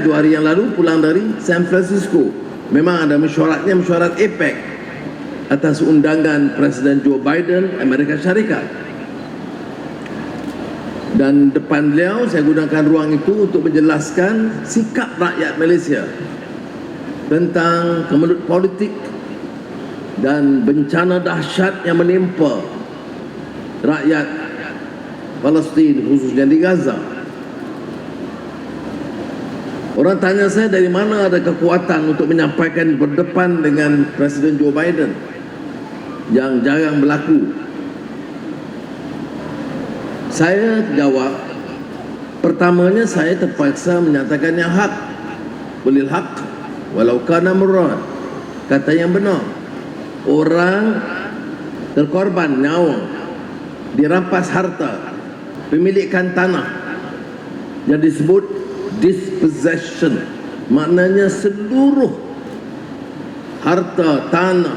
2 hari yang lalu pulang dari San Francisco. Memang ada mesyuarat APEC atas undangan Presiden Joe Biden, Amerika Syarikat. Dan depan beliau saya gunakan ruang itu untuk menjelaskan sikap rakyat Malaysia tentang kemelut politik dan bencana dahsyat yang menimpa rakyat Palestin, khususnya di Gaza. Orang tanya saya dari mana ada kekuatan untuk menyampaikan berdepan dengan Presiden Joe Biden yang jarang berlaku. Saya jawab, pertamanya saya terpaksa menyatakan yang hak, qulil haq walau kana murran, kata yang benar. Orang terkorban nyawa, dirampas harta, pemilikan tanah yang disebut dispossession, maknanya seluruh harta tanah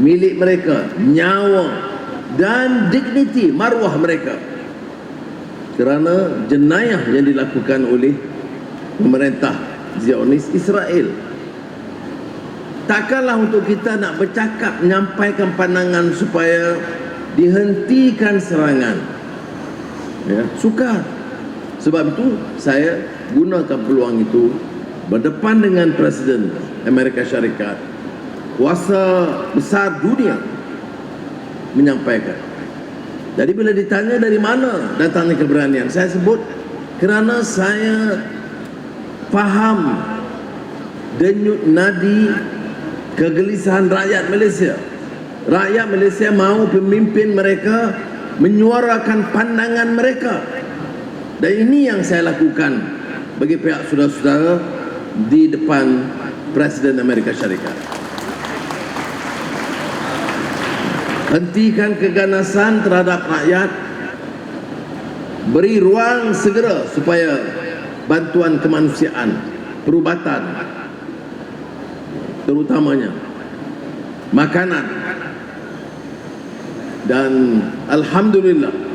milik mereka, nyawa dan dignity, maruah mereka, kerana jenayah yang dilakukan oleh pemerintah Zionis Israel. Takkanlah untuk kita nak bercakap, menyampaikan pandangan supaya dihentikan serangan, ya, sukar. Sebab itu saya gunakan peluang itu berdepan dengan Presiden Amerika Syarikat, kuasa besar dunia, menyampaikan. Jadi bila ditanya dari mana datangnya keberanian, saya sebut kerana saya faham denyut nadi kegelisahan rakyat Malaysia. Rakyat Malaysia mahu pemimpin mereka menyuarakan pandangan mereka. Dan ini yang saya lakukan bagi pihak saudara-saudara di depan Presiden Amerika Syarikat. Hentikan keganasan terhadap rakyat, beri ruang segera supaya bantuan kemanusiaan, perubatan, terutamanya makanan, dan alhamdulillah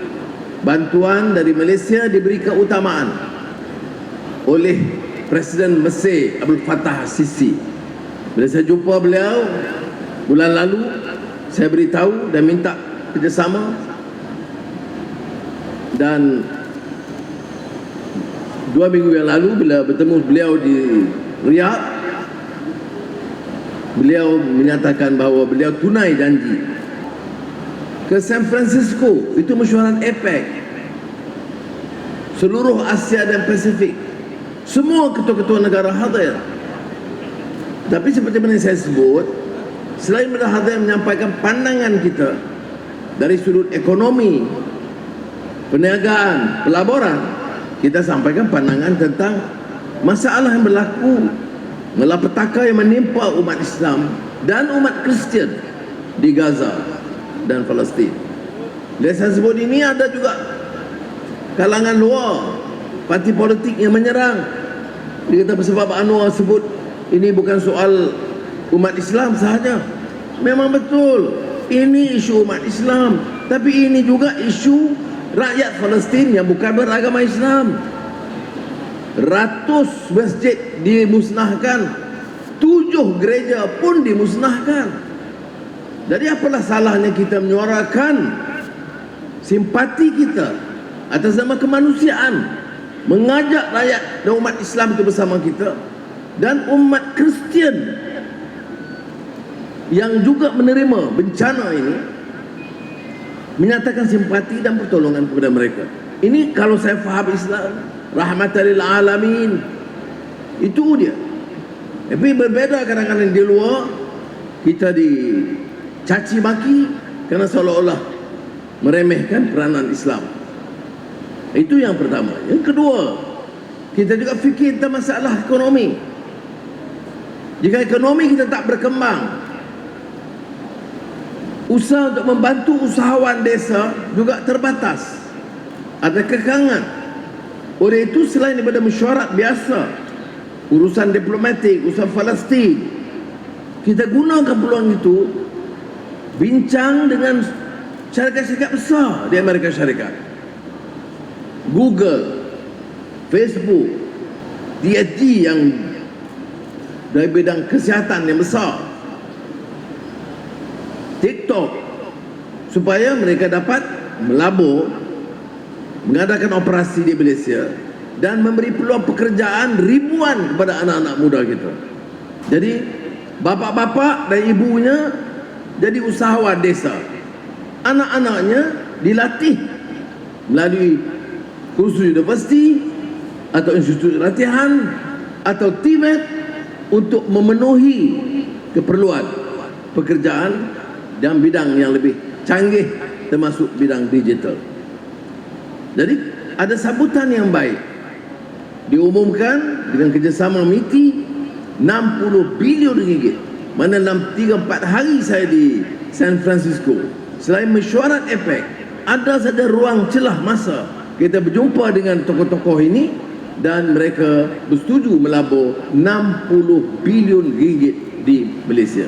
bantuan dari Malaysia diberi keutamaan oleh Presiden Mesir Abdul Fattah Sisi. Bila saya jumpa beliau bulan lalu, saya beritahu dan minta kerjasama, dan 2 minggu yang lalu bila bertemu beliau di Riyadh, beliau menyatakan bahawa beliau tunai janji ke San Francisco. Itu mesyuarat APEC, seluruh Asia dan Pasifik, semua ketua-ketua negara hadir. Tapi seperti mana saya sebut, selain hadir menyampaikan pandangan kita dari sudut ekonomi, perniagaan, pelaburan, kita sampaikan pandangan tentang masalah yang berlaku, malapetaka yang menimpa umat Islam dan umat Kristian di Gaza dan Palestin. Dan saya sebut ini ada juga kalangan luar, parti politik yang menyerang. Dia kata sebab Anwar sebut ini bukan soal umat Islam sahaja. Memang betul, ini isu umat Islam, tapi ini juga isu rakyat Palestin yang bukan beragama Islam. Ratus masjid dimusnahkan, 7 gereja pun dimusnahkan. Jadi apalah salahnya kita menyuarakan simpati kita atas nama kemanusiaan, mengajak rakyat dan umat Islam itu bersama kita, dan umat Kristian yang juga menerima bencana ini, menyatakan simpati dan pertolongan kepada mereka. Ini kalau saya faham Islam, rahmatan lil alamin, itu dia. Tapi berbeda kadang-kadang di luar, kita dicaci maki kerana seolah-olah meremehkan peranan Islam. Itu yang pertama. Yang kedua, kita juga fikir tentang masalah ekonomi. Jika ekonomi kita tak berkembang, usaha untuk membantu usahawan desa juga terbatas, ada kekangan. Oleh itu, selain daripada mesyuarat biasa, urusan diplomatik, urusan Palestin, kita gunakan peluang itu bincang dengan syarikat-syarikat besar di Amerika Syarikat, Google, Facebook, DSG yang dari bidang kesihatan yang besar, TikTok, supaya mereka dapat melabur, mengadakan operasi di Malaysia dan memberi peluang pekerjaan ribuan kepada anak-anak muda kita. Jadi bapa-bapa dan ibunya jadi usahawan desa, anak-anaknya dilatih melalui kursus universiti atau institut latihan atau TVET untuk memenuhi keperluan pekerjaan dalam bidang yang lebih canggih, termasuk bidang digital. Jadi ada sambutan yang baik. Diumumkan dengan kerjasama MITI 60 bilion ringgit. Mana dalam 3-4 hari saya di San Francisco, selain mesyuarat APEC, ada saja ruang celah masa kita berjumpa dengan tokoh-tokoh ini dan mereka bersetuju melabur 60 bilion ringgit di Malaysia.